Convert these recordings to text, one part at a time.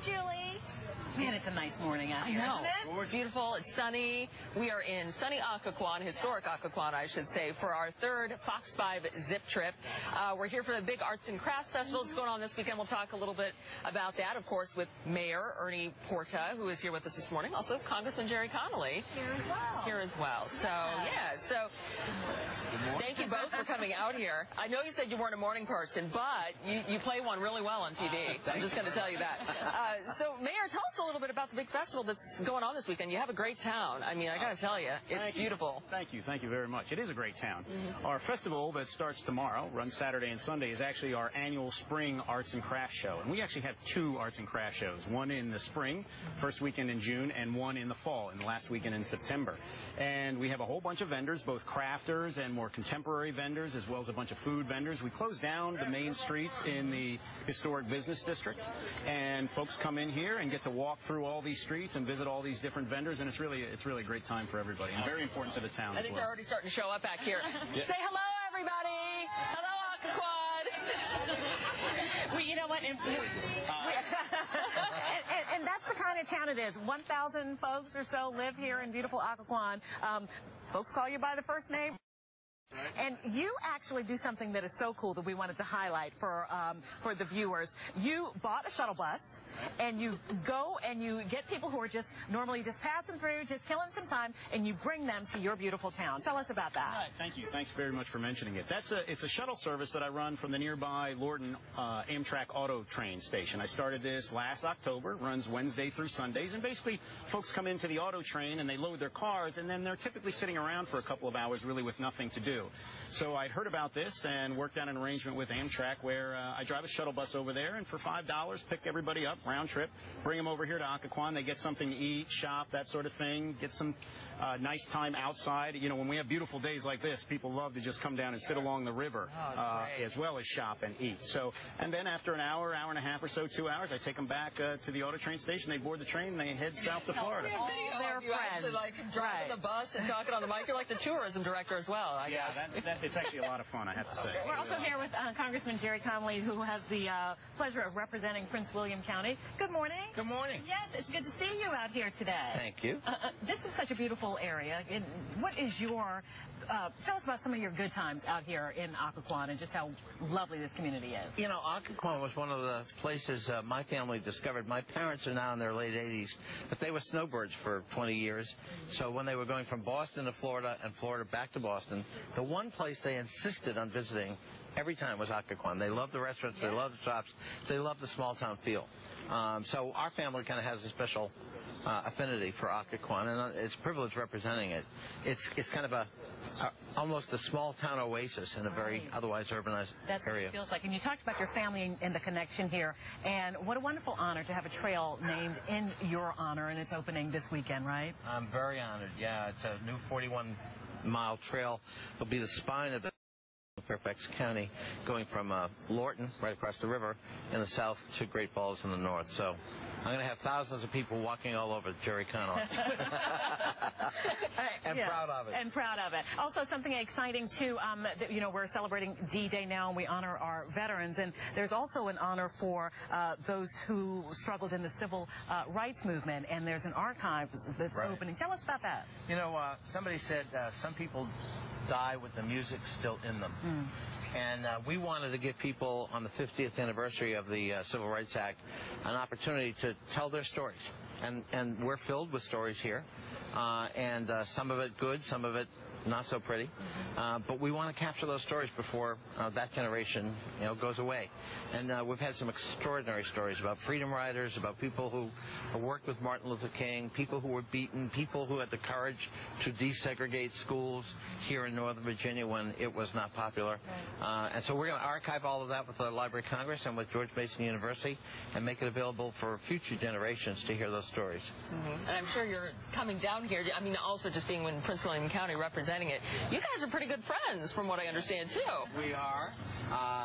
Julie. Man, it's a nice morning out here, isn't it? It's beautiful. It's sunny. We are in sunny Occoquan, historic Occoquan, I should say, for our third Fox5 Zip Trip. We're here for the big Arts and Crafts Festival. It's going on this weekend. We'll talk a little bit about that, of course, with Mayor Porta, who is here with us this morning. Also, Congressman Gerry Connolly. Here as well. So, yeah. So, thank you both for coming out here. I know you said you weren't a morning person, but you play one really well on TV. I'm just going to tell you that. So, Mayor, tell us a little bit about the big festival that's going on this weekend. You have a great town. I mean, I got to tell you, it's beautiful. Thank you very much. It is a great town. Our festival that starts tomorrow, runs Saturday and Sunday, is actually our annual spring arts and crafts show. And we actually have two arts and crafts shows, one in the spring, first weekend in June, and one in the fall, in the last weekend in September. And we have a whole bunch of vendors, both crafters and more contemporary vendors, as well as a bunch of food vendors. We close down the main streets in the historic business district, and folks come in here and get to walk through all these streets and visit all these different vendors, and it's really a great time for everybody, and very important to the town. I think they're already starting to show up back here. Say hello, everybody. Hello, Occoquan. Well, you know what? And that's the kind of town it is. 1,000 folks or so live here in beautiful Occoquan. Folks call you by the first name. And you actually do something that is so cool that we wanted to highlight for the viewers. You bought a shuttle bus, and you go and you get people who are just normally just passing through, just killing some time, and you bring them to your beautiful town. Tell us about that. All right, thank you. Thanks very much for mentioning it. It's a shuttle service that I run from the nearby Lorton Amtrak Auto Train station. I started this last October. Runs Wednesday through Sundays, and basically folks come into the auto train and they load their cars, and then they're typically sitting around for a couple of hours really with nothing to do. So I'd heard about this and worked out an arrangement with Amtrak where I drive a shuttle bus over there, and for $5 pick everybody up, round trip, bring them over here to Occoquan. They get something to eat, shop, that sort of thing, get some nice time outside. You know, when we have beautiful days like this, people love to just come down and sit along the river as well as shop and eat. So, and then after an hour and a half or so, 2 hours, I take them back to the auto train station. They board the train and they head south to Florida. We have video of you actually like driving the bus and talking on the mic. You're like the tourism director as well, I guess. It's actually a lot of fun, I have to say. We're also here with Congressman Gerry Connolly, who has the pleasure of representing Prince William County. Good morning. Good morning. Yes, it's good to see you out here today. Thank you. This is such a beautiful area. What is your, tell us about some of your good times out here in Occoquan and just how lovely this community is. You know, Occoquan was one of the places my family discovered. My parents are now in their late 80s, but they were snowbirds for 20 years. So when they were going from Boston to Florida and Florida back to Boston, the one place they insisted on visiting every time was Occoquan. They loved the restaurants, they loved the shops, they loved the small town feel. So our family kind of has a special affinity for Occoquan, and it's a privilege representing it. It's kind of almost a small town oasis in a very otherwise urbanized That's area. What it feels like. And you talked about your family and the connection here, and what a wonderful honor to have a trail named in your honor, and it's opening this weekend, right? I'm very honored. Yeah, it's a new 41-mile trail. It'll be the spine of Fairfax County, going from Lorton, right across the river, in the south to Great Falls in the north. So I'm going to have thousands of people walking all over Gerry Connolly. Proud of it. And proud of it. Also, something exciting, too, you know, we're celebrating D-Day now, and we honor our veterans. And there's also an honor for those who struggled in the civil rights movement. And there's an archive that's opening. Tell us about that. You know, somebody said some people die with the music still in them. And we wanted to give people on the 50th anniversary of the Civil Rights Act an opportunity to tell their stories. And we're filled with stories here, and some of it good, some of it not so pretty. But we want to capture those stories before that generation, you know, goes away. And we've had some extraordinary stories about freedom riders, about people who worked with Martin Luther King, people who were beaten, people who had the courage to desegregate schools here in Northern Virginia when it was not popular. And so we're going to archive all of that with the Library of Congress and with George Mason University and make it available for future generations to hear those stories. And I'm sure you're coming down here, I mean, also just being in Prince William County representing it. You guys are pretty good friends, from what I understand, too. We are.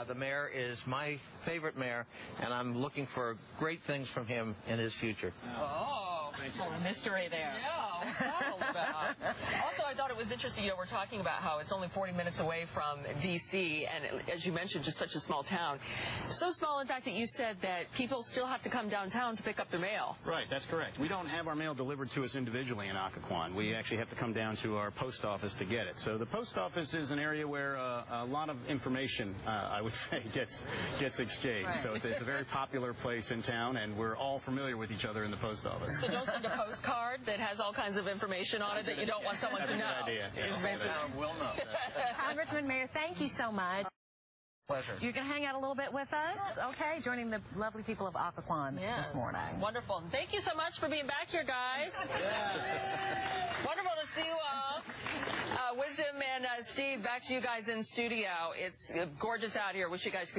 The mayor is my favorite mayor, and I'm looking for great things from him in his future. Oh. Still a mystery there. Yeah, what's that all about? Also, I thought it was interesting, you know, we're talking about how it's only 40 minutes away from D.C., and as you mentioned, just such a small town. So small, in fact, that you said that people still have to come downtown to pick up their mail. Right, that's correct. We don't have our mail delivered to us individually in Occoquan. We actually have to come down to our post office to get it. So the post office is an area where a lot of information, I would say, gets exchanged. Right. So it's a very popular place in town, and we're all familiar with each other in the post office. So don't send a postcard that has all kinds of information on it that you don't want someone to know. That's a good idea. Is basically- Will know. Congressman, Mayor, thank you so much. Pleasure. You're going to hang out a little bit with us? Okay, joining the lovely people of Occoquan Yes. this morning. Wonderful. Thank you so much for being back here, guys. Wonderful to see you all. Wisdom and Steve, back to you guys in studio. It's gorgeous out here. Wish you guys could